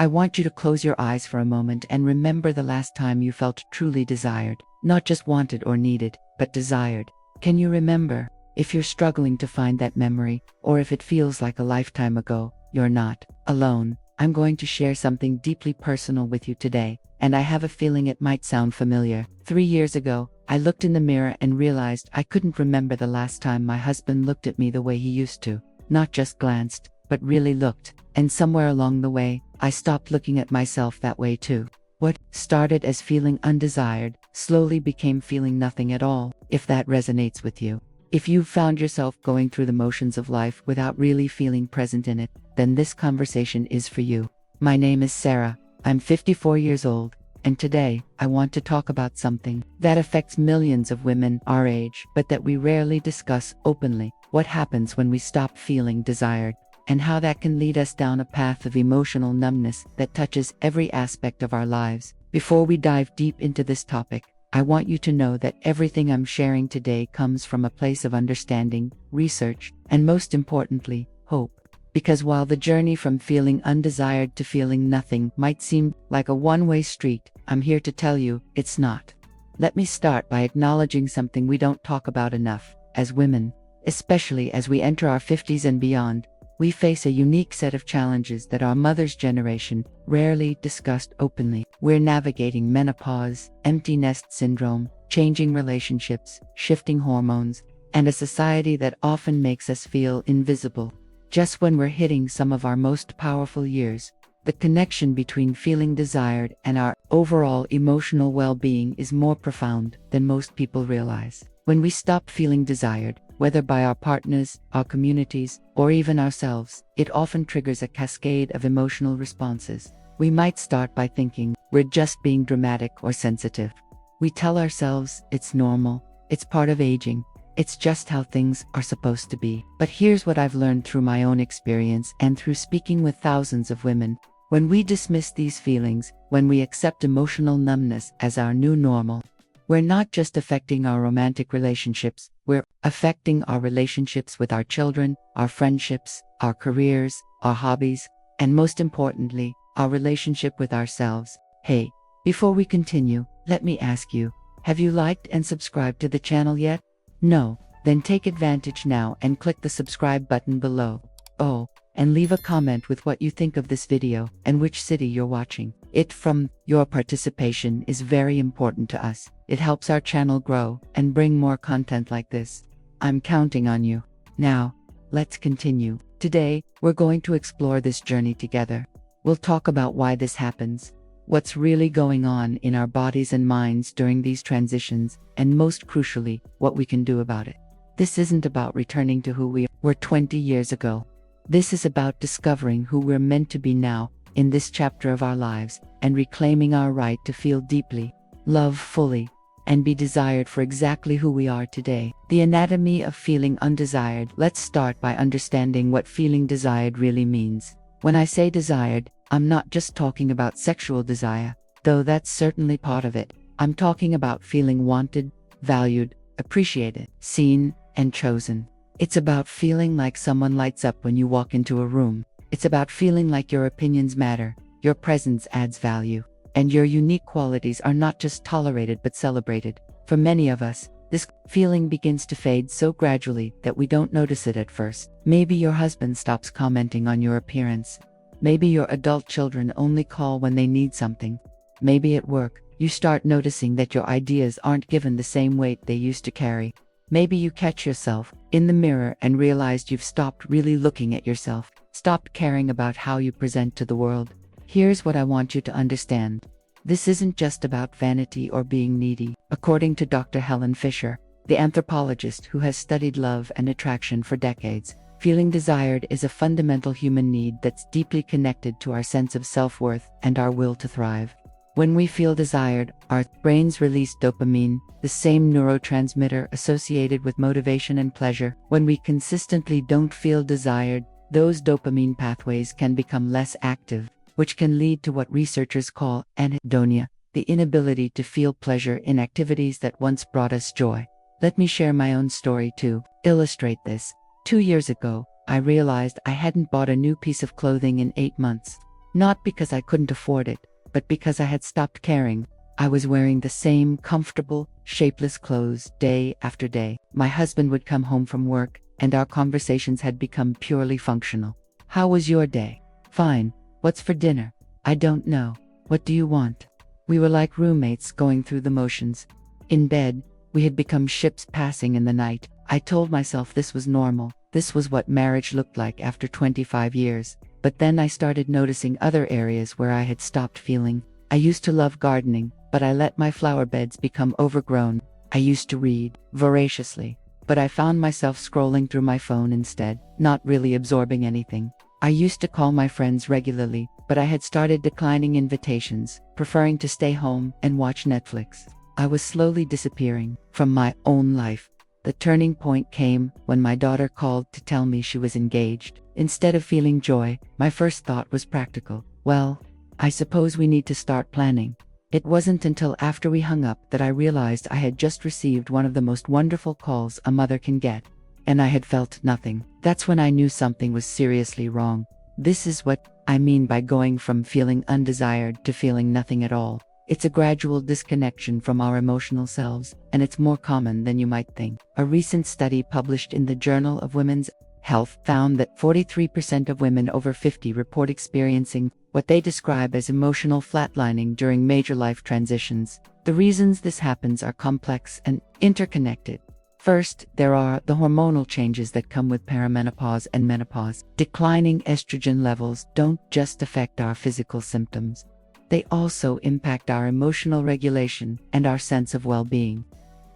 I want you to close your eyes for a moment and remember the last time you felt truly desired. Not just wanted or needed, but desired. Can you remember? If you're struggling to find that memory, or if it feels like a lifetime ago, you're not alone. I'm going to share something deeply personal with you today, and I have a feeling it might sound familiar. 3 years ago, I looked in the mirror and realized I couldn't remember the last time my husband looked at me the way he used to. Not just glanced, but really looked. And somewhere along the way, I stopped looking at myself that way too. What started as feeling undesired slowly became feeling nothing at all, if that resonates with you. If you've found yourself going through the motions of life without really feeling present in it, then this conversation is for you. My name is Sarah. I'm 54 years old, and today, I want to talk about something that affects millions of women our age, but that we rarely discuss openly. What happens when we stop feeling desired, and how that can lead us down a path of emotional numbness that touches every aspect of our lives. Before we dive deep into this topic, I want you to know that everything I'm sharing today comes from a place of understanding, research, and most importantly, hope. Because while the journey from feeling undesired to feeling nothing might seem like a one-way street, I'm here to tell you, it's not. Let me start by acknowledging something we don't talk about enough. As women, especially as we enter our 50s and beyond, we face a unique set of challenges that our mother's generation rarely discussed openly. We're navigating menopause, empty nest syndrome, changing relationships, shifting hormones, and a society that often makes us feel invisible. Just when we're hitting some of our most powerful years, the connection between feeling desired and our overall emotional well-being is more profound than most people realize. When we stop feeling desired, whether by our partners, our communities, or even ourselves, it often triggers a cascade of emotional responses. We might start by thinking we're just being dramatic or sensitive. We tell ourselves it's normal, it's part of aging, it's just how things are supposed to be. But here's what I've learned through my own experience and through speaking with thousands of women. When we dismiss these feelings, when we accept emotional numbness as our new normal, we're not just affecting our romantic relationships, we're affecting our relationships with our children, our friendships, our careers, our hobbies, and most importantly, our relationship with ourselves. Hey, before we continue, let me ask you, have you liked and subscribed to the channel yet? No? Then take advantage now and click the subscribe button below. Oh, and leave a comment with what you think of this video and which city you're watching it from. Your participation is very important to us. It helps our channel grow and bring more content like this. I'm counting on you. Now, let's continue. Today, we're going to explore this journey together. We'll talk about why this happens, what's really going on in our bodies and minds during these transitions, and most crucially, what we can do about it. This isn't about returning to who we were 20 years ago. This is about discovering who we're meant to be now, in this chapter of our lives, and reclaiming our right to feel deeply, love fully, and be desired for exactly who we are today. The anatomy of feeling undesired. Let's start by understanding what feeling desired really means. When I say desired, I'm not just talking about sexual desire, though that's certainly part of it. I'm talking about feeling wanted, valued, appreciated, seen, and chosen. It's about feeling like someone lights up when you walk into a room. It's about feeling like your opinions matter, your presence adds value, and your unique qualities are not just tolerated but celebrated. For many of us, this feeling begins to fade so gradually that we don't notice it at first. Maybe your husband stops commenting on your appearance. Maybe your adult children only call when they need something. Maybe at work, you start noticing that your ideas aren't given the same weight they used to carry. Maybe you catch yourself in the mirror and realized you've stopped really looking at yourself, stopped caring about how you present to the world. Here's what I want you to understand. This isn't just about vanity or being needy. According to Dr. Helen Fisher, the anthropologist who has studied love and attraction for decades, feeling desired is a fundamental human need that's deeply connected to our sense of self-worth and our will to thrive. When we feel desired, our brains release dopamine, the same neurotransmitter associated with motivation and pleasure. When we consistently don't feel desired, those dopamine pathways can become less active, which can lead to what researchers call anhedonia, the inability to feel pleasure in activities that once brought us joy. Let me share my own story to illustrate this. 2 years ago, I realized I hadn't bought a new piece of clothing in 8 months. Not because I couldn't afford it, but because I had stopped caring. I was wearing the same comfortable, shapeless clothes day after day. My husband would come home from work, and our conversations had become purely functional. How was your day? Fine. What's for dinner? I don't know. What do you want? We were like roommates going through the motions. In bed, we had become ships passing in the night. I told myself this was normal. This was what marriage looked like after 25 years. But then I started noticing other areas where I had stopped feeling. I used to love gardening, but I let my flower beds become overgrown. I used to read voraciously, but I found myself scrolling through my phone instead, not really absorbing anything. I used to call my friends regularly, but I had started declining invitations, preferring to stay home and watch Netflix. I was slowly disappearing from my own life. The turning point came when my daughter called to tell me she was engaged. Instead of feeling joy, my first thought was practical. Well, I suppose we need to start planning. It wasn't until after we hung up that I realized I had just received one of the most wonderful calls a mother can get. And I had felt nothing. That's when I knew something was seriously wrong. This is what I mean by going from feeling undesired to feeling nothing at all. It's a gradual disconnection from our emotional selves, and it's more common than you might think. A recent study published in the Journal of Women's Health found that 43% of women over 50 report experiencing what they describe as emotional flatlining during major life transitions. The reasons this happens are complex and interconnected. First, there are the hormonal changes that come with perimenopause and menopause. Declining estrogen levels don't just affect our physical symptoms. They also impact our emotional regulation and our sense of well-being.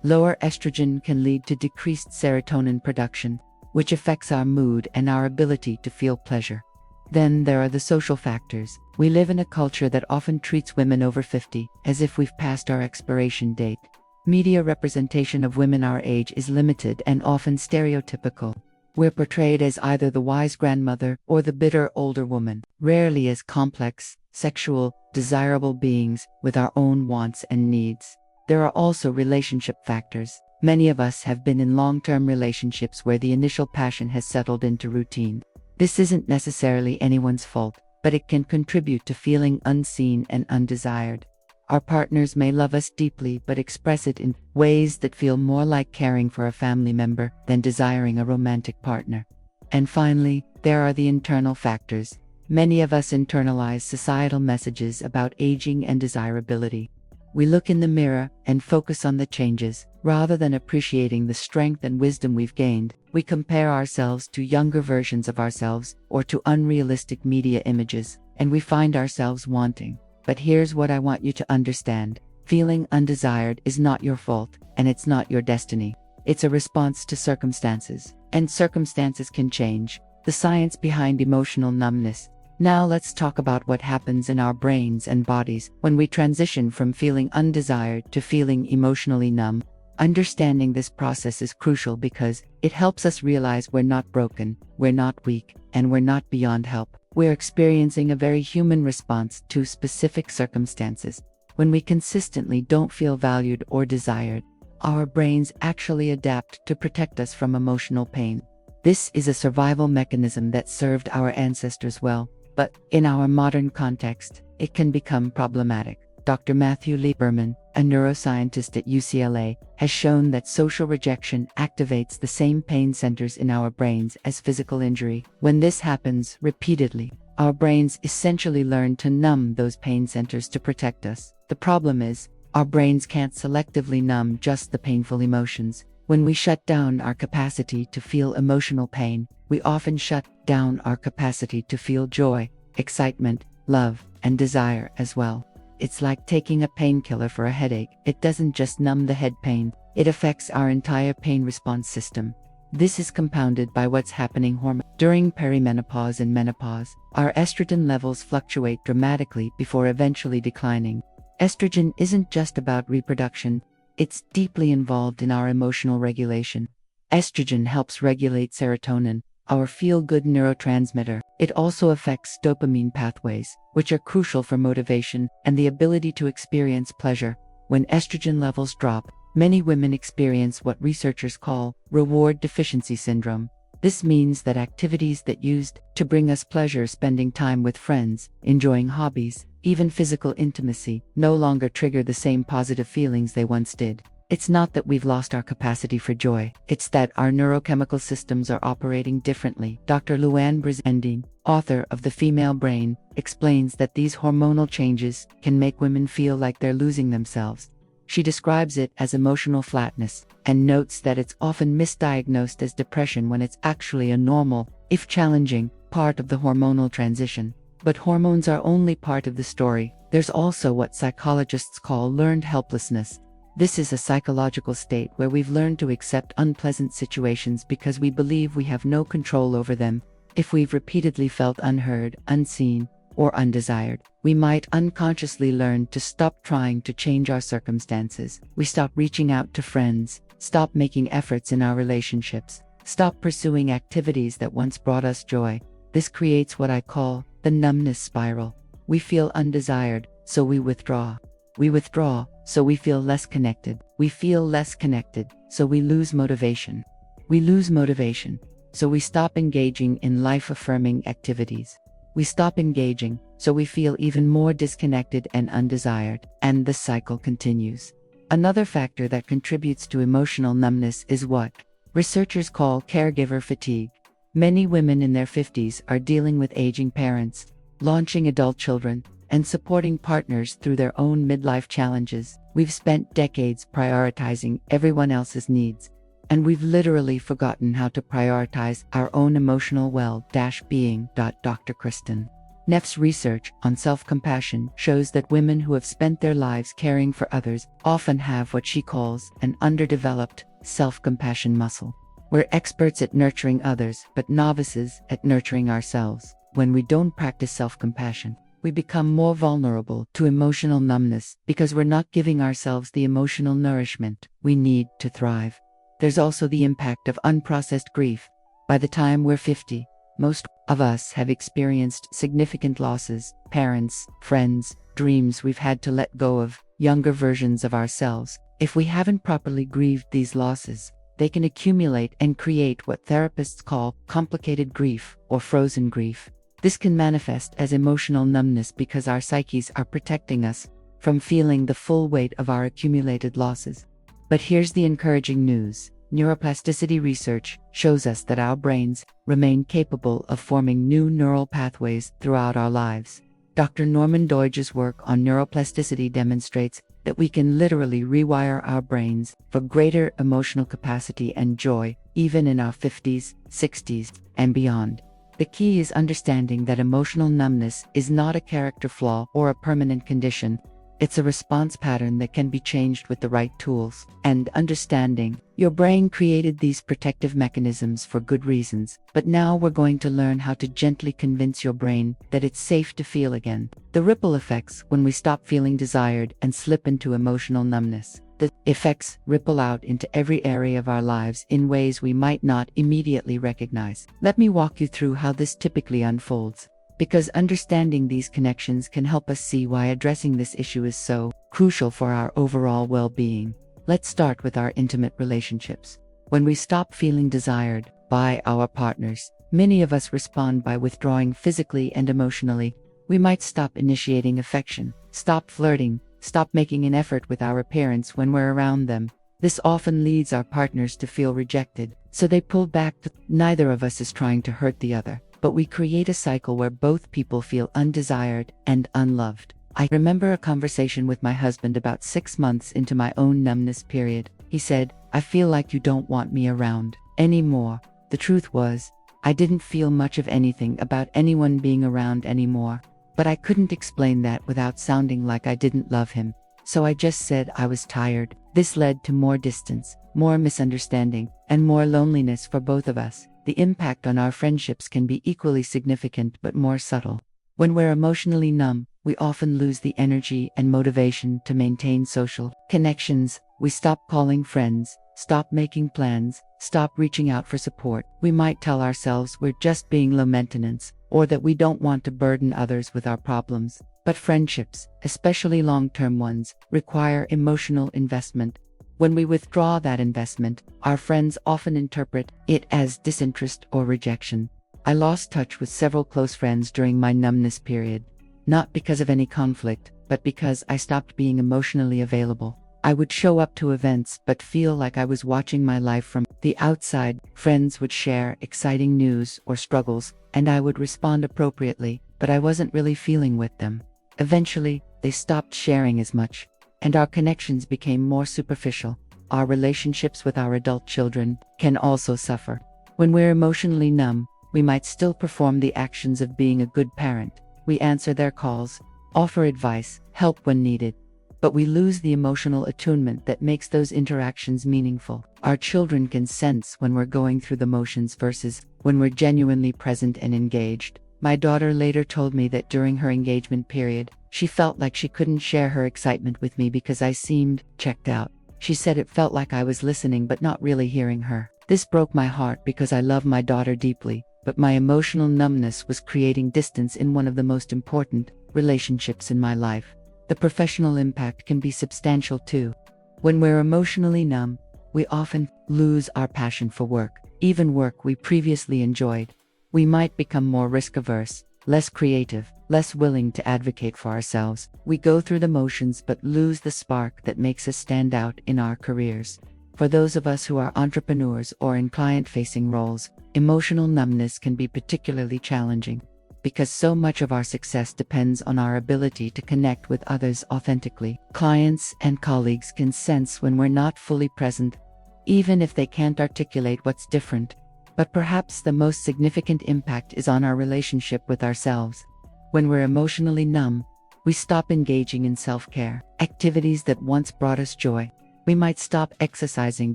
Lower estrogen can lead to decreased serotonin production, which affects our mood and our ability to feel pleasure. Then there are the social factors. We live in a culture that often treats women over 50 as if we've passed our expiration date. Media representation of women our age is limited and often stereotypical. We're portrayed as either the wise grandmother or the bitter older woman, rarely as complex, sexual, desirable beings with our own wants and needs. There are also relationship factors. Many of us have been in long-term relationships where the initial passion has settled into routine. This isn't necessarily anyone's fault, but it can contribute to feeling unseen and undesired. Our partners may love us deeply but express it in ways that feel more like caring for a family member than desiring a romantic partner. And finally, there are the internal factors. Many of us internalize societal messages about aging and desirability. We look in the mirror and focus on the changes, rather than appreciating the strength and wisdom we've gained. We compare ourselves to younger versions of ourselves or to unrealistic media images, and we find ourselves wanting. But here's what I want you to understand. Feeling undesired is not your fault, and it's not your destiny. It's a response to circumstances, and circumstances can change. The science behind emotional numbness. Now let's talk about what happens in our brains and bodies when we transition from feeling undesired to feeling emotionally numb. Understanding this process is crucial because it helps us realize we're not broken, we're not weak, and we're not beyond help. We're experiencing a very human response to specific circumstances. When we consistently don't feel valued or desired, our brains actually adapt to protect us from emotional pain. This is a survival mechanism that served our ancestors well, but in our modern context, it can become problematic. Dr. Matthew Lieberman, a neuroscientist at UCLA, has shown that social rejection activates the same pain centers in our brains as physical injury. When this happens repeatedly, our brains essentially learn to numb those pain centers to protect us. The problem is, our brains can't selectively numb just the painful emotions. When we shut down our capacity to feel emotional pain, we often shut down our capacity to feel joy, excitement, love, and desire as well. It's like taking a painkiller for a headache. It doesn't just numb the head pain, it affects our entire pain response system. This is compounded by what's happening during perimenopause and menopause. Our estrogen levels fluctuate dramatically before eventually declining. Estrogen isn't just about reproduction, it's deeply involved in our emotional regulation. Estrogen helps regulate serotonin, our feel-good neurotransmitter. It also affects dopamine pathways, which are crucial for motivation and the ability to experience pleasure. When estrogen levels drop, many women experience what researchers call reward deficiency syndrome. This means that activities that used to bring us pleasure, spending time with friends, enjoying hobbies, even physical intimacy, no longer trigger the same positive feelings they once did. It's not that we've lost our capacity for joy, it's that our neurochemical systems are operating differently. Dr. Luann Brizendine, author of The Female Brain, explains that these hormonal changes can make women feel like they're losing themselves. She describes it as emotional flatness, and notes that it's often misdiagnosed as depression when it's actually a normal, if challenging, part of the hormonal transition. But hormones are only part of the story. There's also what psychologists call learned helplessness. This is a psychological state where we've learned to accept unpleasant situations because we believe we have no control over them. If we've repeatedly felt unheard, unseen, or undesired, we might unconsciously learn to stop trying to change our circumstances. We stop reaching out to friends, stop making efforts in our relationships, stop pursuing activities that once brought us joy. This creates what I call the numbness spiral. We feel undesired, so we withdraw. We withdraw, so we feel less connected. We feel less connected, so we lose motivation. We lose motivation, so we stop engaging in life-affirming activities. We stop engaging, so we feel even more disconnected and undesired, and the cycle continues. Another factor that contributes to emotional numbness is what researchers call caregiver fatigue. Many women in their 50s are dealing with aging parents, launching adult children, and supporting partners through their own midlife challenges. We've spent decades prioritizing everyone else's needs, and we've literally forgotten how to prioritize our own emotional well-being. Dr. Kristen Neff's research on self-compassion shows that women who have spent their lives caring for others often have what she calls an underdeveloped self-compassion muscle. We're experts at nurturing others, but novices at nurturing ourselves. When we don't practice self-compassion, we become more vulnerable to emotional numbness because we're not giving ourselves the emotional nourishment we need to thrive. There's also the impact of unprocessed grief. By the time we're 50, most of us have experienced significant losses: parents, friends, dreams we've had to let go of, younger versions of ourselves. If we haven't properly grieved these losses, they can accumulate and create what therapists call complicated grief or frozen grief. This can manifest as emotional numbness because our psyches are protecting us from feeling the full weight of our accumulated losses. But here's the encouraging news. Neuroplasticity research shows us that our brains remain capable of forming new neural pathways throughout our lives. Dr. Norman Doidge's work on neuroplasticity demonstrates that we can literally rewire our brains for greater emotional capacity and joy, even in our 50s, 60s, and beyond. The key is understanding that emotional numbness is not a character flaw or a permanent condition. It's a response pattern that can be changed with the right tools and understanding. Your brain created these protective mechanisms for good reasons, but now we're going to learn how to gently convince your brain that it's safe to feel again. The ripple effects when we stop feeling desired and slip into emotional numbness. The effects ripple out into every area of our lives in ways we might not immediately recognize. Let me walk you through how this typically unfolds, because understanding these connections can help us see why addressing this issue is so crucial for our overall well-being. Let's start with our intimate relationships. When we stop feeling desired by our partners, many of us respond by withdrawing physically and emotionally. We might stop initiating affection, stop flirting, stop making an effort with our appearance when we're around them. This often leads our partners to feel rejected, so they pull back. Neither of us is trying to hurt the other, but we create a cycle where both people feel undesired and unloved. I remember a conversation with my husband about 6 months into my own numbness period. He said, "I feel like you don't want me around anymore." The truth was, I didn't feel much of anything about anyone being around anymore, but I couldn't explain that without sounding like I didn't love him. So I just said I was tired. This led to more distance, more misunderstanding, and more loneliness for both of us. The impact on our friendships can be equally significant but more subtle. When we're emotionally numb, we often lose the energy and motivation to maintain social connections. We stop calling friends, stop making plans, stop reaching out for support. We might tell ourselves we're just being low maintenance, or that we don't want to burden others with our problems. But friendships, especially long-term ones, require emotional investment. When we withdraw that investment, our friends often interpret it as disinterest or rejection. I lost touch with several close friends during my numbness period, not because of any conflict, but because I stopped being emotionally available. I would show up to events but feel like I was watching my life from the outside. Friends would share exciting news or struggles, and I would respond appropriately, but I wasn't really feeling with them. Eventually, they stopped sharing as much, and our connections became more superficial. Our relationships with our adult children can also suffer. When we're emotionally numb, we might still perform the actions of being a good parent. We answer their calls, offer advice, help when needed. But we lose the emotional attunement that makes those interactions meaningful. Our children can sense when we're going through the motions versus when we're genuinely present and engaged. My daughter later told me that during her engagement period, she felt like she couldn't share her excitement with me because I seemed checked out. She said it felt like I was listening but not really hearing her. This broke my heart because I love my daughter deeply, but my emotional numbness was creating distance in one of the most important relationships in my life. The professional impact can be substantial too. When we're emotionally numb, we often lose our passion for work, even work we previously enjoyed. We might become more risk-averse, less creative, less willing to advocate for ourselves. We go through the motions but lose the spark that makes us stand out in our careers. For those of us who are entrepreneurs or in client-facing roles, emotional numbness can be particularly challenging, because so much of our success depends on our ability to connect with others authentically. Clients and colleagues can sense when we're not fully present, even if they can't articulate what's different. But perhaps the most significant impact is on our relationship with ourselves. When we're emotionally numb, we stop engaging in self-care, activities that once brought us joy. We might stop exercising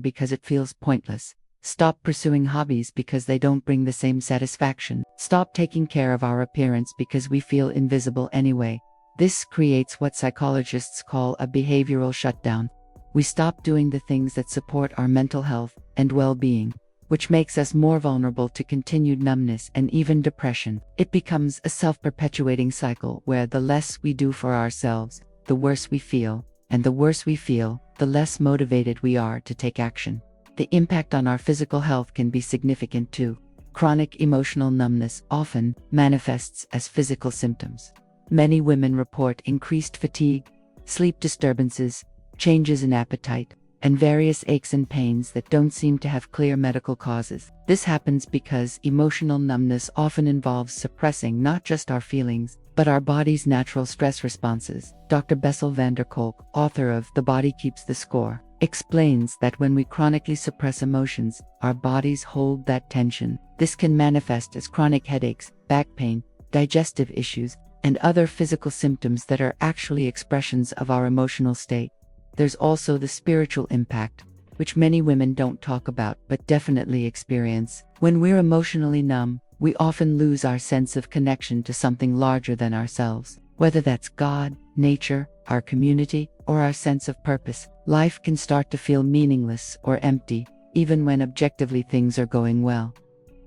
because it feels pointless. Stop pursuing hobbies because they don't bring the same satisfaction. Stop taking care of our appearance because we feel invisible anyway. This creates what psychologists call a behavioral shutdown. We stop doing the things that support our mental health and well-being, which makes us more vulnerable to continued numbness and even depression. It becomes a self-perpetuating cycle where the less we do for ourselves, the worse we feel, and the worse we feel, the less motivated we are to take action. The impact on our physical health can be significant too. Chronic emotional numbness often manifests as physical symptoms. Many women report increased fatigue, sleep disturbances, changes in appetite, and various aches and pains that don't seem to have clear medical causes. This happens because emotional numbness often involves suppressing not just our feelings, but our body's natural stress responses. Dr. Bessel van der Kolk, author of The Body Keeps the Score, explains that when we chronically suppress emotions, our bodies hold that tension. This can manifest as chronic headaches, back pain, digestive issues, and other physical symptoms that are actually expressions of our emotional state. There's also the spiritual impact, which many women don't talk about but definitely experience. When we're emotionally numb, we often lose our sense of connection to something larger than ourselves. Whether that's God, nature, our community, or our sense of purpose, life can start to feel meaningless or empty, even when objectively things are going well.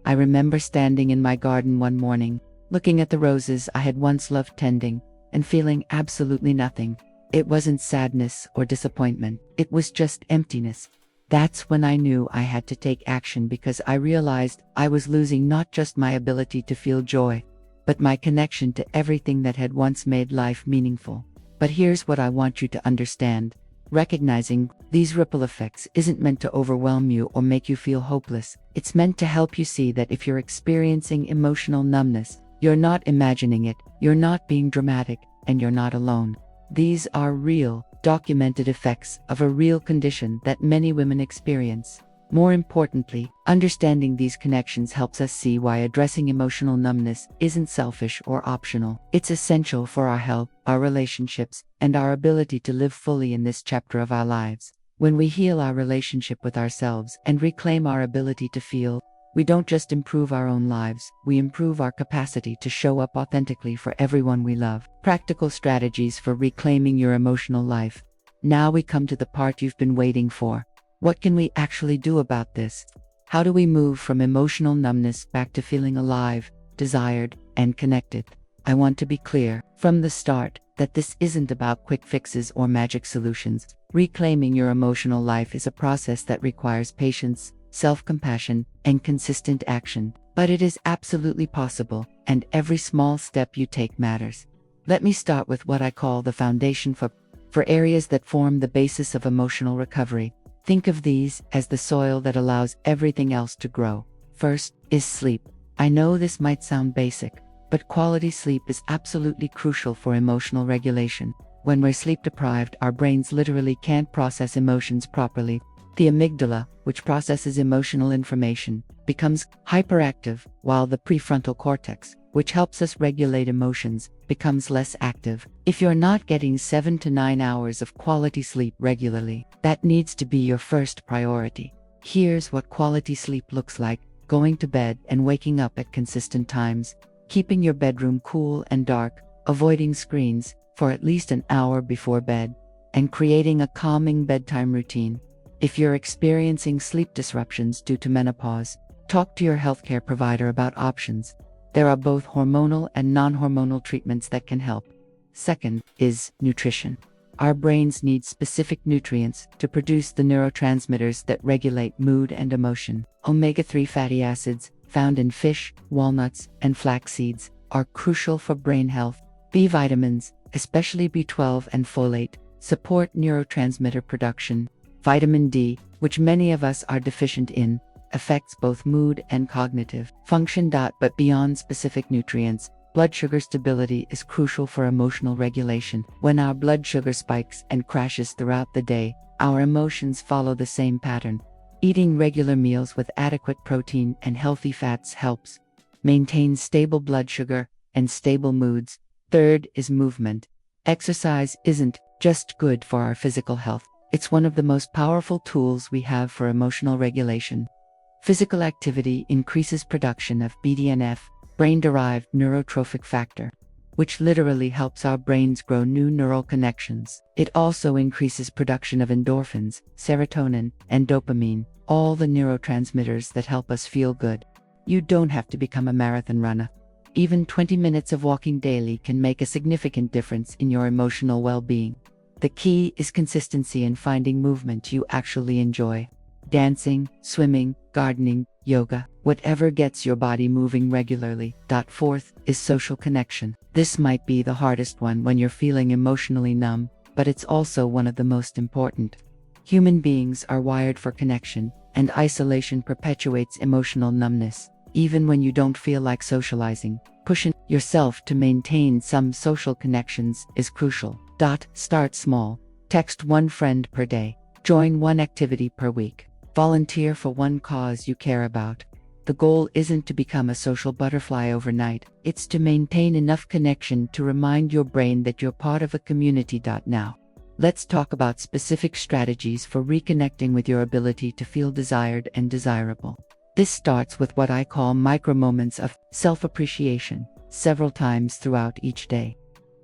I remember standing in my garden one morning, looking at the roses I had once loved tending, and feeling absolutely nothing. It wasn't sadness or disappointment, it was just emptiness. That's when I knew I had to take action, because I realized I was losing not just my ability to feel joy, but my connection to everything that had once made life meaningful. But here's what I want you to understand. Recognizing these ripple effects isn't meant to overwhelm you or make you feel hopeless. It's meant to help you see that if you're experiencing emotional numbness, you're not imagining it, you're not being dramatic, and you're not alone. These are real, documented effects of a real condition that many women experience. More importantly, understanding these connections helps us see why addressing emotional numbness isn't selfish or optional. It's essential for our health, our relationships, and our ability to live fully in this chapter of our lives. When we heal our relationship with ourselves and reclaim our ability to feel, we don't just improve our own lives, we improve our capacity to show up authentically for everyone we love. Practical strategies for reclaiming your emotional life. Now we come to the part you've been waiting for. What can we actually do about this? How do we move from emotional numbness back to feeling alive, desired, and connected? I want to be clear from the start that this isn't about quick fixes or magic solutions. Reclaiming your emotional life is a process that requires patience, self-compassion, and consistent action. But it is absolutely possible, and every small step you take matters. Let me start with what I call the foundation for areas that form the basis of emotional recovery. Think of these as the soil that allows everything else to grow. First is sleep. I know this might sound basic, but quality sleep is absolutely crucial for emotional regulation. When we're sleep deprived, our brains literally can't process emotions properly. The amygdala, which processes emotional information, becomes hyperactive, while the prefrontal cortex, which helps us regulate emotions, becomes less active. If you're not getting 7 to 9 hours of quality sleep regularly, that needs to be your first priority. Here's what quality sleep looks like: going to bed and waking up at consistent times, keeping your bedroom cool and dark, avoiding screens for at least an hour before bed, and creating a calming bedtime routine. If you're experiencing sleep disruptions due to menopause, talk to your healthcare provider about options. There are both hormonal and non-hormonal treatments that can help. Second is nutrition. Our brains need specific nutrients to produce the neurotransmitters that regulate mood and emotion. Omega-3 fatty acids, found in fish, walnuts, and flax seeds, are crucial for brain health. B vitamins, especially B12 and folate, support neurotransmitter production. Vitamin D, which many of us are deficient in, affects both mood and cognitive function. But beyond specific nutrients, blood sugar stability is crucial for emotional regulation. When our blood sugar spikes and crashes throughout the day, our emotions follow the same pattern. Eating regular meals with adequate protein and healthy fats helps maintain stable blood sugar and stable moods. Third is movement. Exercise isn't just good for our physical health. It's one of the most powerful tools we have for emotional regulation. Physical activity increases production of BDNF, brain-derived neurotrophic factor, which literally helps our brains grow new neural connections. It also increases production of endorphins, serotonin, and dopamine, all the neurotransmitters that help us feel good. You don't have to become a marathon runner. Even 20 minutes of walking daily can make a significant difference in your emotional well-being. The key is consistency and finding movement you actually enjoy. Dancing, swimming, gardening, yoga, whatever gets your body moving regularly. Fourth is social connection. This might be the hardest one when you're feeling emotionally numb, but it's also one of the most important. Human beings are wired for connection, and isolation perpetuates emotional numbness. Even when you don't feel like socializing, pushing yourself to maintain some social connections is crucial. Start small. Text one friend per day. Join one activity per week. Volunteer for one cause you care about. The goal isn't to become a social butterfly overnight. It's to maintain enough connection to remind your brain that you're part of a community. Now, let's talk about specific strategies for reconnecting with your ability to feel desired and desirable. This starts with what I call micro moments of self-appreciation, several times throughout each day.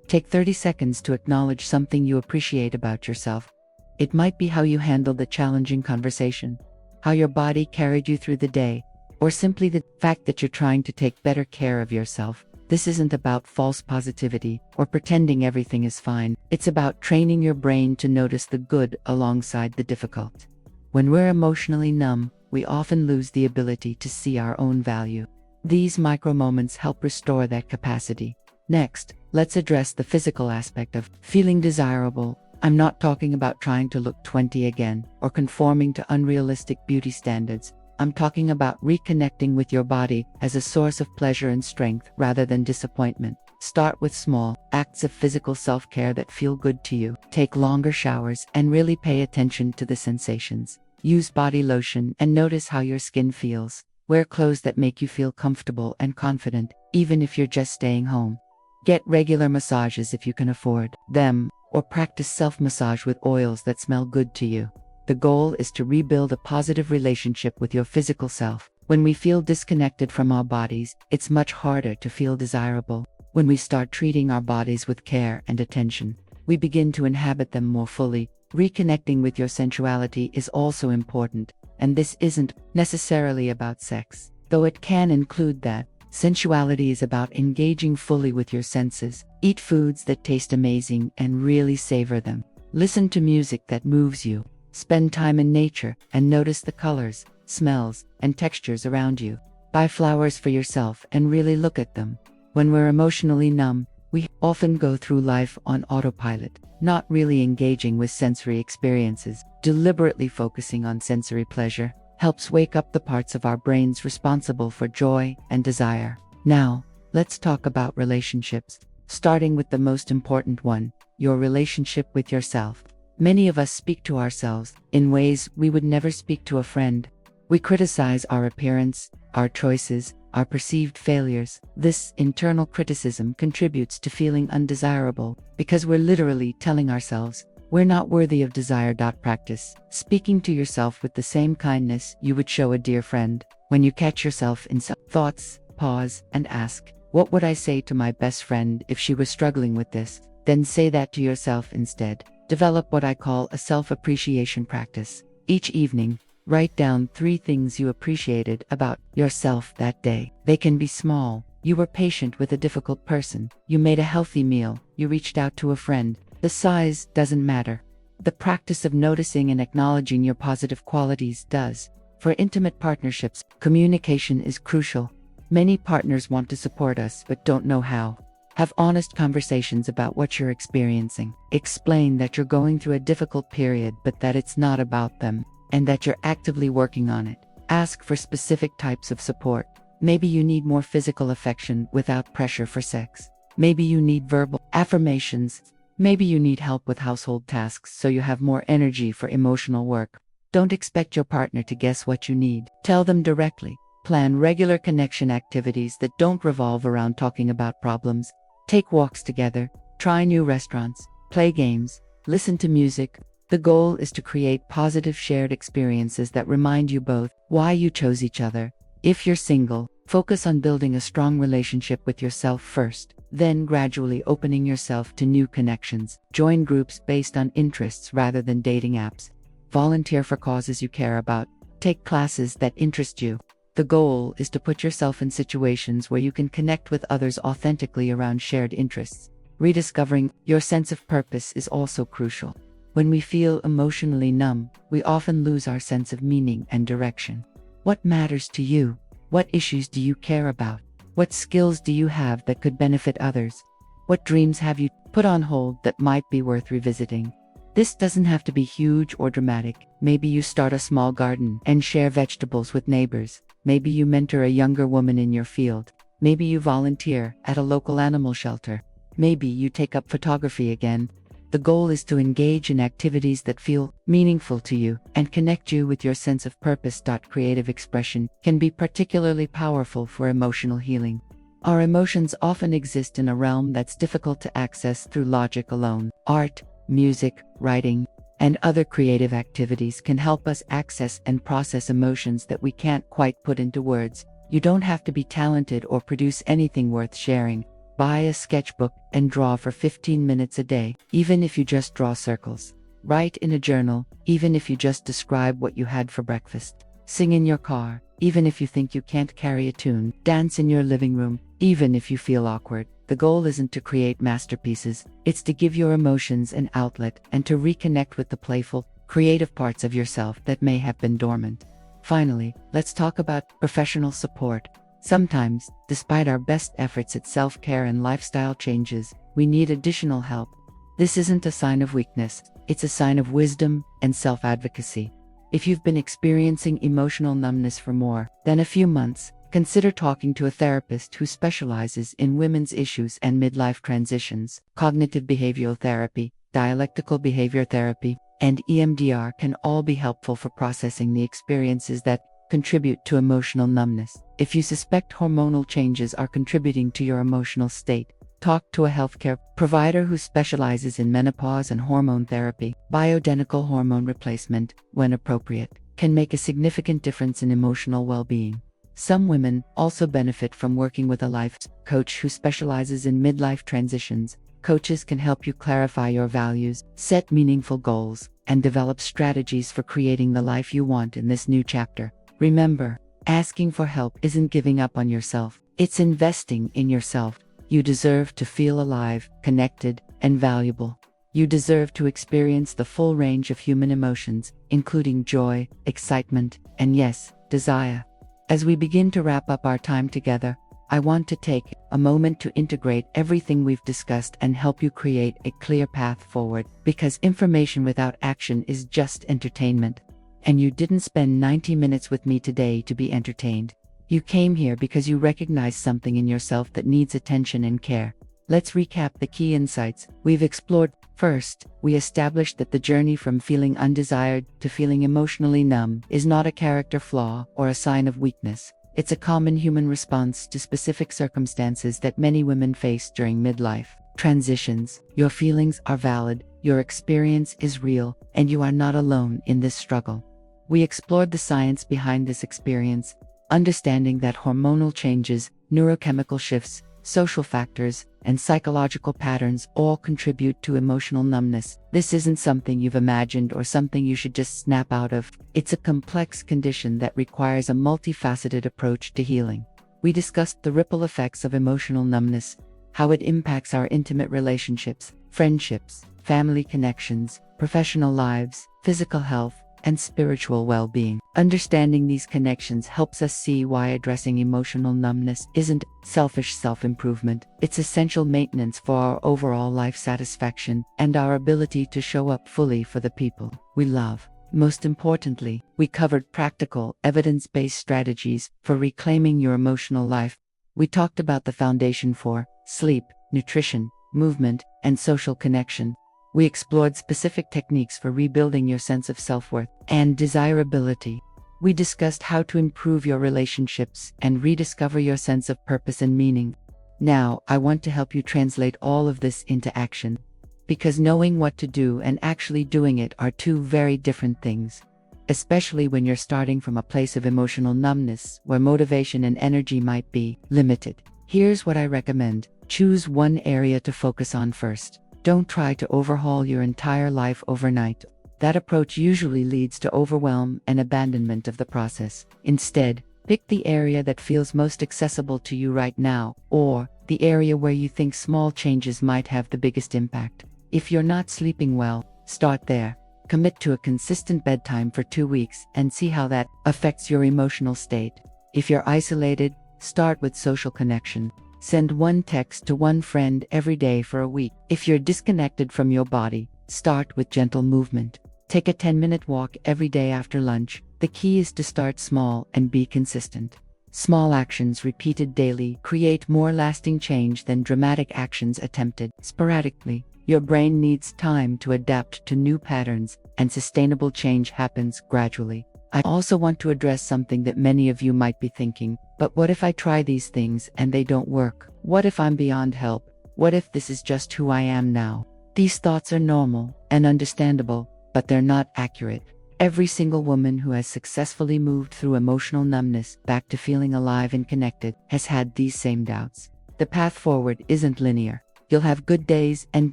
Take 30 seconds to acknowledge something you appreciate about yourself. It might be how you handled a challenging conversation, how your body carried you through the day, or simply the fact that you're trying to take better care of yourself. This isn't about false positivity or pretending everything is fine. It's about training your brain to notice the good alongside the difficult. When we're emotionally numb, we often lose the ability to see our own value. These micro moments help restore that capacity. Next, let's address the physical aspect of feeling desirable. I'm not talking about trying to look 20 again or conforming to unrealistic beauty standards. I'm talking about reconnecting with your body as a source of pleasure and strength rather than disappointment. Start with small acts of physical self-care that feel good to you. Take longer showers and really pay attention to the sensations. Use body lotion and notice how your skin feels. Wear clothes that make you feel comfortable and confident, even if you're just staying home. Get regular massages if you can afford them, or practice self-massage with oils that smell good to you. The goal is to rebuild a positive relationship with your physical self. When we feel disconnected from our bodies, it's much harder to feel desirable. When we start treating our bodies with care and attention, we begin to inhabit them more fully. Reconnecting with your sensuality is also important, and this isn't necessarily about sex, though it can include that. Sensuality is about engaging fully with your senses. Eat foods that taste amazing and really savor them. Listen to music that moves you. Spend time in nature and notice the colors, smells, and textures around you. Buy flowers for yourself and really look at them. When we're emotionally numb, we often go through life on autopilot, not really engaging with sensory experiences. Deliberately focusing on sensory pleasure helps wake up the parts of our brains responsible for joy and desire. Now, let's talk about relationships, starting with the most important one, your relationship with yourself. Many of us speak to ourselves in ways we would never speak to a friend. We criticize our appearance, our choices, our perceived failures. This internal criticism contributes to feeling undesirable because we're literally telling ourselves, we're not worthy of desire. Practice speaking to yourself with the same kindness you would show a dear friend. When you catch yourself in some thoughts, pause and ask, what would I say to my best friend if she was struggling with this? Then say that to yourself instead. Develop what I call a self-appreciation practice. Each evening, write down 3 things you appreciated about yourself that day. They can be small. You were patient with a difficult person. You made a healthy meal. You reached out to a friend. The size doesn't matter. The practice of noticing and acknowledging your positive qualities does. For intimate partnerships, communication is crucial. Many partners want to support us but don't know how. Have honest conversations about what you're experiencing. Explain that you're going through a difficult period but that it's not about them, and that you're actively working on it. Ask for specific types of support. Maybe you need more physical affection without pressure for sex. Maybe you need verbal affirmations. Maybe you need help with household tasks so you have more energy for emotional work. Don't expect your partner to guess what you need. Tell them directly. Plan regular connection activities that don't revolve around talking about problems. Take walks together, try new restaurants, play games, listen to music. The goal is to create positive shared experiences that remind you both why you chose each other. If you're single, focus on building a strong relationship with yourself first, then gradually opening yourself to new connections. Join groups based on interests rather than dating apps. Volunteer for causes you care about. Take classes that interest you. The goal is to put yourself in situations where you can connect with others authentically around shared interests. Rediscovering your sense of purpose is also crucial. When we feel emotionally numb, we often lose our sense of meaning and direction. What matters to you? What issues do you care about? What skills do you have that could benefit others? What dreams have you put on hold that might be worth revisiting? This doesn't have to be huge or dramatic. Maybe you start a small garden and share vegetables with neighbors. Maybe you mentor a younger woman in your field. Maybe you volunteer at a local animal shelter. Maybe you take up photography again. The goal is to engage in activities that feel meaningful to you and connect you with your sense of purpose. Creative expression can be particularly powerful for emotional healing. Our emotions often exist in a realm that's difficult to access through logic alone. Art, music, writing, and other creative activities can help us access and process emotions that we can't quite put into words. You don't have to be talented or produce anything worth sharing. Buy a sketchbook and draw for 15 minutes a day, even if you just draw circles. Write in a journal, even if you just describe what you had for breakfast. Sing in your car, even if you think you can't carry a tune. Dance in your living room, even if you feel awkward. The goal isn't to create masterpieces, it's to give your emotions an outlet and to reconnect with the playful, creative parts of yourself that may have been dormant. Finally, let's talk about professional support. Sometimes, despite our best efforts at self-care and lifestyle changes, we need additional help. This isn't a sign of weakness, it's a sign of wisdom and self-advocacy. If you've been experiencing emotional numbness for more than a few months, consider talking to a therapist who specializes in women's issues and midlife transitions. Cognitive behavioral therapy, dialectical behavior therapy, and EMDR can all be helpful for processing the experiences that contribute to emotional numbness. If you suspect hormonal changes are contributing to your emotional state, talk to a healthcare provider who specializes in menopause and hormone therapy. Bioidentical hormone replacement, when appropriate, can make a significant difference in emotional well-being. Some women also benefit from working with a life coach who specializes in midlife transitions. Coaches can help you clarify your values, set meaningful goals, and develop strategies for creating the life you want in this new chapter. Remember, asking for help isn't giving up on yourself. It's investing in yourself. You deserve to feel alive, connected, and valuable. You deserve to experience the full range of human emotions, including joy, excitement, and yes, desire. As we begin to wrap up our time together, I want to take a moment to integrate everything we've discussed and help you create a clear path forward, because information without action is just entertainment. And you didn't spend 90 minutes with me today to be entertained. You came here because you recognize something in yourself that needs attention and care. Let's recap the key insights we've explored. First, we established that the journey from feeling undesired to feeling emotionally numb is not a character flaw or a sign of weakness. It's a common human response to specific circumstances that many women face during midlife transitions. Your feelings are valid, your experience is real, and you are not alone in this struggle. We explored the science behind this experience, understanding that hormonal changes, neurochemical shifts, social factors, and psychological patterns all contribute to emotional numbness. This isn't something you've imagined or something you should just snap out of. It's a complex condition that requires a multifaceted approach to healing. We discussed the ripple effects of emotional numbness, how it impacts our intimate relationships, friendships, family connections, professional lives, physical health, and spiritual well-being. Understanding these connections helps us see why addressing emotional numbness isn't selfish self-improvement. It's essential maintenance for our overall life satisfaction and our ability to show up fully for the people we love. Most importantly, we covered practical, evidence-based strategies for reclaiming your emotional life. We talked about the foundation for sleep, nutrition, movement, and social connection. We explored specific techniques for rebuilding your sense of self-worth and desirability. We discussed how to improve your relationships and rediscover your sense of purpose and meaning. Now, I want to help you translate all of this into action, because knowing what to do and actually doing it are two very different things, especially when you're starting from a place of emotional numbness where motivation and energy might be limited. Here's what I recommend. Choose one area to focus on first. Don't try to overhaul your entire life overnight. That approach usually leads to overwhelm and abandonment of the process. Instead, pick the area that feels most accessible to you right now, or the area where you think small changes might have the biggest impact. If you're not sleeping well, start there. Commit to a consistent bedtime for 2 weeks and see how that affects your emotional state. If you're isolated, start with social connection. Send one text to one friend every day for a week. If you're disconnected from your body, start with gentle movement. Take a 10-minute walk every day after lunch. The key is to start small and be consistent. Small actions repeated daily create more lasting change than dramatic actions attempted sporadically. Your brain needs time to adapt to new patterns, and sustainable change happens gradually. I also want to address something that many of you might be thinking, but what if I try these things and they don't work? What if I'm beyond help? What if this is just who I am now? These thoughts are normal and understandable, but they're not accurate. Every single woman who has successfully moved through emotional numbness back to feeling alive and connected has had these same doubts. The path forward isn't linear. You'll have good days and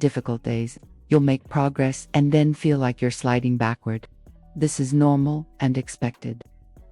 difficult days. You'll make progress and then feel like you're sliding backward. This is normal and expected.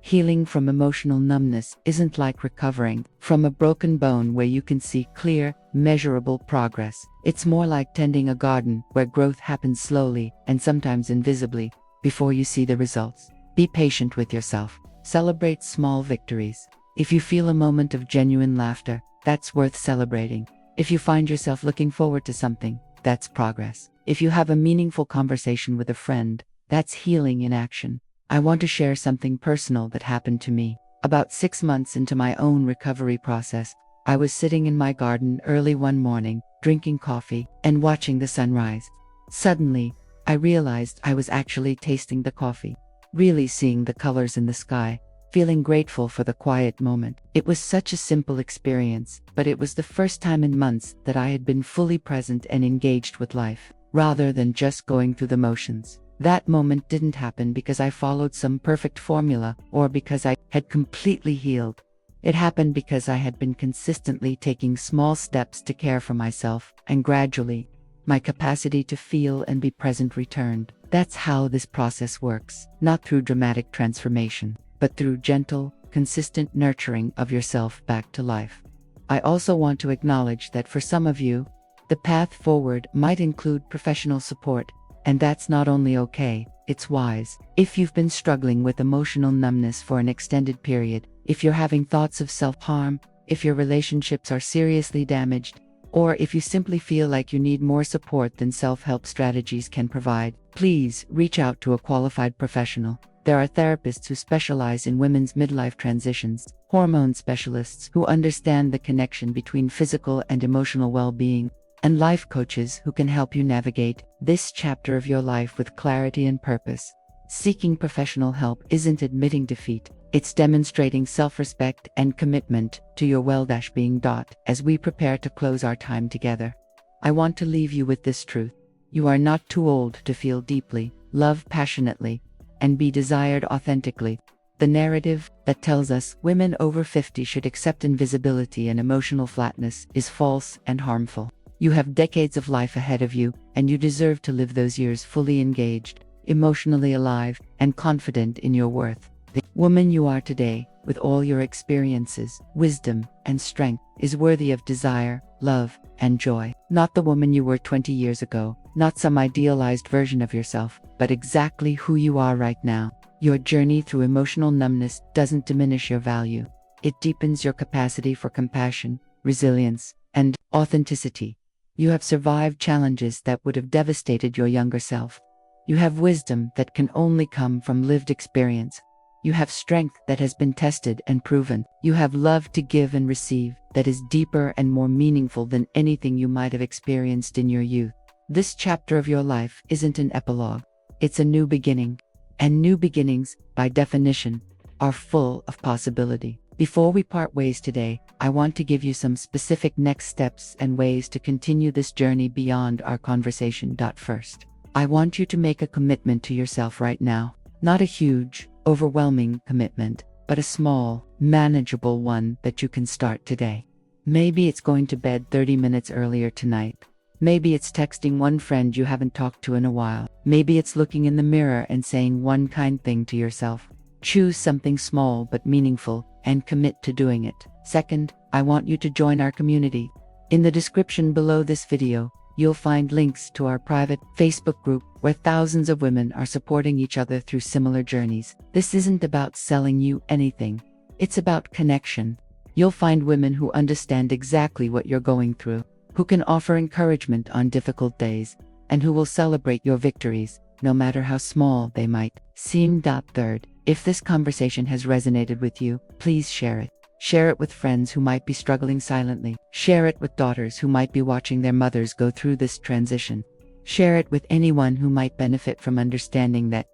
Healing from emotional numbness isn't like recovering from a broken bone where you can see clear, measurable progress. It's more like tending a garden where growth happens slowly and sometimes invisibly before you see the results. Be patient with yourself. Celebrate small victories. If you feel a moment of genuine laughter, that's worth celebrating. If you find yourself looking forward to something, that's progress. If you have a meaningful conversation with a friend, that's healing in action. I want to share something personal that happened to me. About 6 months into my own recovery process, I was sitting in my garden early one morning, drinking coffee and watching the sunrise. Suddenly, I realized I was actually tasting the coffee, really seeing the colors in the sky, feeling grateful for the quiet moment. It was such a simple experience, but it was the first time in months that I had been fully present and engaged with life, rather than just going through the motions. That moment didn't happen because I followed some perfect formula or because I had completely healed. It happened because I had been consistently taking small steps to care for myself, and gradually, my capacity to feel and be present returned. That's how this process works, not through dramatic transformation, but through gentle, consistent nurturing of yourself back to life. I also want to acknowledge that for some of you, the path forward might include professional support, and that's not only okay, it's wise. If you've been struggling with emotional numbness for an extended period, if you're having thoughts of self-harm, if your relationships are seriously damaged, or if you simply feel like you need more support than self-help strategies can provide, please reach out to a qualified professional. There are therapists who specialize in women's midlife transitions, hormone specialists who understand the connection between physical and emotional well-being, and life coaches who can help you navigate this chapter of your life with clarity and purpose. Seeking professional help isn't admitting defeat, it's demonstrating self-respect and commitment to your well-being. As we prepare to close our time together, I want to leave you with this truth. You are not too old to feel deeply, love passionately, and be desired authentically. The narrative that tells us women over 50 should accept invisibility and emotional flatness is false and harmful. You have decades of life ahead of you, and you deserve to live those years fully engaged, emotionally alive, and confident in your worth. The woman you are today, with all your experiences, wisdom, and strength, is worthy of desire, love, and joy. Not the woman you were 20 years ago, not some idealized version of yourself, but exactly who you are right now. Your journey through emotional numbness doesn't diminish your value. It deepens your capacity for compassion, resilience, and authenticity. You have survived challenges that would have devastated your younger self. You have wisdom that can only come from lived experience. You have strength that has been tested and proven. You have love to give and receive that is deeper and more meaningful than anything you might have experienced in your youth. This chapter of your life isn't an epilogue. It's a new beginning. And new beginnings, by definition, are full of possibility. Before we part ways today, I want to give you some specific next steps and ways to continue this journey beyond our conversation. First, I want you to make a commitment to yourself right now. Not a huge, overwhelming commitment, but a small, manageable one that you can start today. Maybe it's going to bed 30 minutes earlier tonight. Maybe it's texting one friend you haven't talked to in a while. Maybe it's looking in the mirror and saying one kind thing to yourself. Choose something small but meaningful and commit to doing it. Second, I want you to join our community. In the description below this video, you'll find links to our private Facebook group where thousands of women are supporting each other through similar journeys. This isn't about selling you anything. It's about connection. You'll find women who understand exactly what you're going through, who can offer encouragement on difficult days, and who will celebrate your victories, no matter how small they might seem. Third, if this conversation has resonated with you, please share it. Share it with friends who might be struggling silently. Share it with daughters who might be watching their mothers go through this transition. Share it with anyone who might benefit from understanding that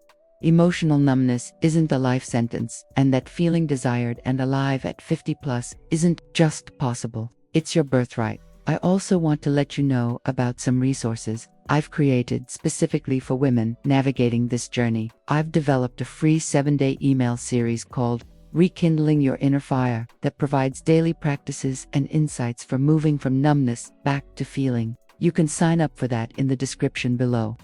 emotional numbness isn't a life sentence, and that feeling desired and alive at 50 plus isn't just possible. It's your birthright. I also want to let you know about some resources I've created specifically for women navigating this journey. I've developed a free 7-day email series called Rekindling Your Inner Fire that provides daily practices and insights for moving from numbness back to feeling. You can sign up for that in the description below.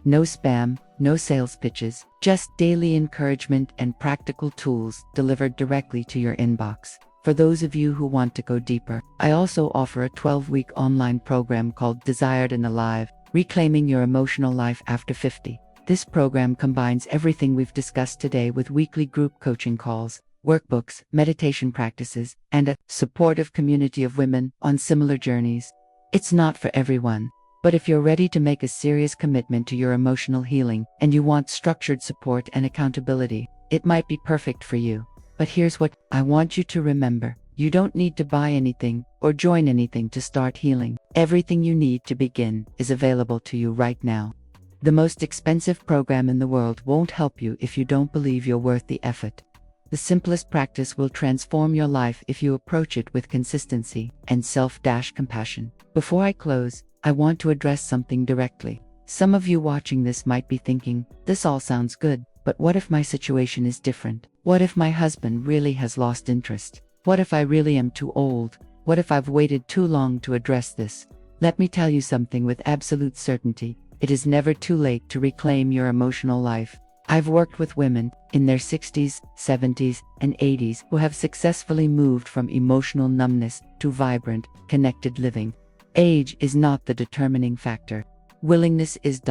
No spam, no sales pitches, just daily encouragement and practical tools delivered directly to your inbox. For those of you who want to go deeper, I also offer a 12-week online program called Desired and Alive, Reclaiming Your Emotional Life After 50. This program combines everything we've discussed today with weekly group coaching calls, workbooks, meditation practices, and a supportive community of women on similar journeys. It's not for everyone, but if you're ready to make a serious commitment to your emotional healing and you want structured support and accountability, it might be perfect for you. But here's what I want you to remember. You don't need to buy anything or join anything to start healing. Everything you need to begin is available to you right now. The most expensive program in the world won't help you if you don't believe you're worth the effort. The simplest practice will transform your life if you approach it with consistency and self-compassion. Before I close, I want to address something directly. Some of you watching this might be thinking, this all sounds good, but what if my situation is different? What if my husband really has lost interest? What if I really am too old? What if I've waited too long to address this? Let me tell you something with absolute certainty. It is never too late to reclaim your emotional life. I've worked with women in their 60s, 70s, and 80s who have successfully moved from emotional numbness to vibrant, connected living. Age is not the determining factor. Willingness is.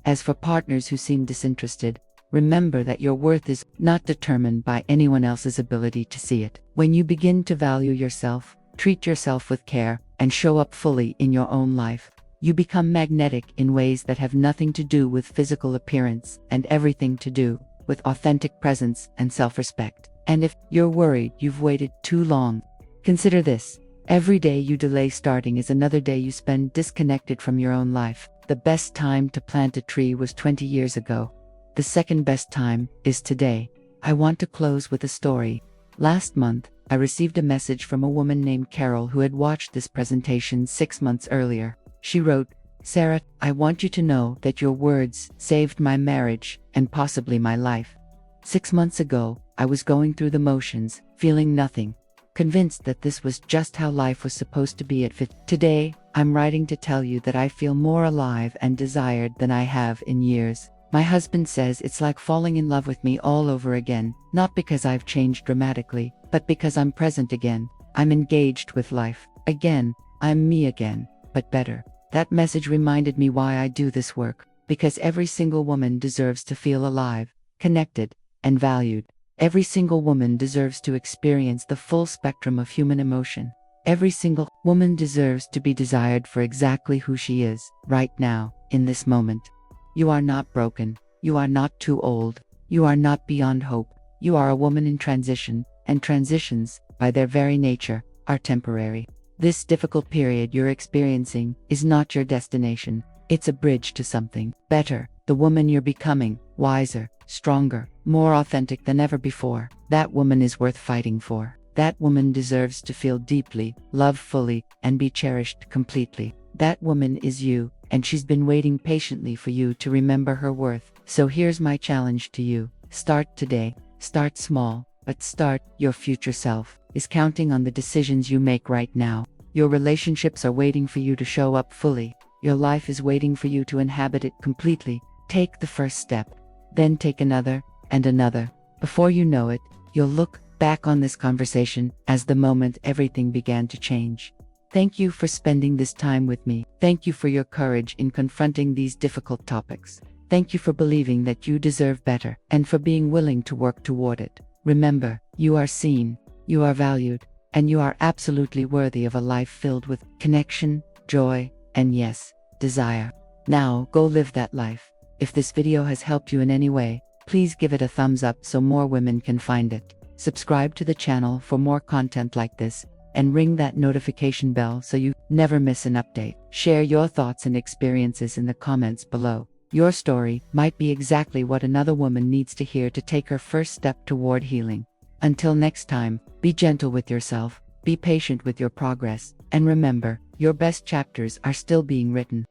As for partners who seem disinterested, remember that your worth is not determined by anyone else's ability to see it. When you begin to value yourself, treat yourself with care, and show up fully in your own life, you become magnetic in ways that have nothing to do with physical appearance and everything to do with authentic presence and self-respect. And if you're worried you've waited too long, consider this. Every day you delay starting is another day you spend disconnected from your own life. The best time to plant a tree was 20 years ago. The second best time is today. I want to close with a story. Last month, I received a message from a woman named Carol who had watched this presentation 6 months earlier. She wrote, "Sarah, I want you to know that your words saved my marriage and possibly my life. 6 months ago, I was going through the motions, feeling nothing, convinced that this was just how life was supposed to be at 50. Today, I'm writing to tell you that I feel more alive and desired than I have in years. My husband says it's like falling in love with me all over again, not because I've changed dramatically, but because I'm present again. I'm engaged with life. Again, I'm me again, but better." That message reminded me why I do this work, because every single woman deserves to feel alive, connected, and valued. Every single woman deserves to experience the full spectrum of human emotion. Every single woman deserves to be desired for exactly who she is, right now, in this moment. You are not broken. You are not too old. You are not beyond hope. You are a woman in transition, and transitions, by their very nature, are temporary. This difficult period you're experiencing is not your destination. It's a bridge to something better, the woman you're becoming, wiser, stronger, more authentic than ever before. That woman is worth fighting for. That woman deserves to feel deeply, love fully, and be cherished completely. That woman is you, and she's been waiting patiently for you to remember her worth. So here's my challenge to you. Start today. Start small, but start. Your future self is counting on the decisions you make right now. Your relationships are waiting for you to show up fully. Your life is waiting for you to inhabit it completely. Take the first step, then take another, and another. Before you know it, you'll look back on this conversation as the moment everything began to change. Thank you for spending this time with me. Thank you for your courage in confronting these difficult topics. Thank you for believing that you deserve better, and for being willing to work toward it. Remember, you are seen, you are valued, and you are absolutely worthy of a life filled with connection, joy, and yes, desire. Now, go live that life. If this video has helped you in any way, please give it a thumbs up so more women can find it. Subscribe to the channel for more content like this, and ring that notification bell so you never miss an update. Share your thoughts and experiences in the comments below. Your story might be exactly what another woman needs to hear to take her first step toward healing. Until next time, be gentle with yourself, be patient with your progress, and remember, your best chapters are still being written.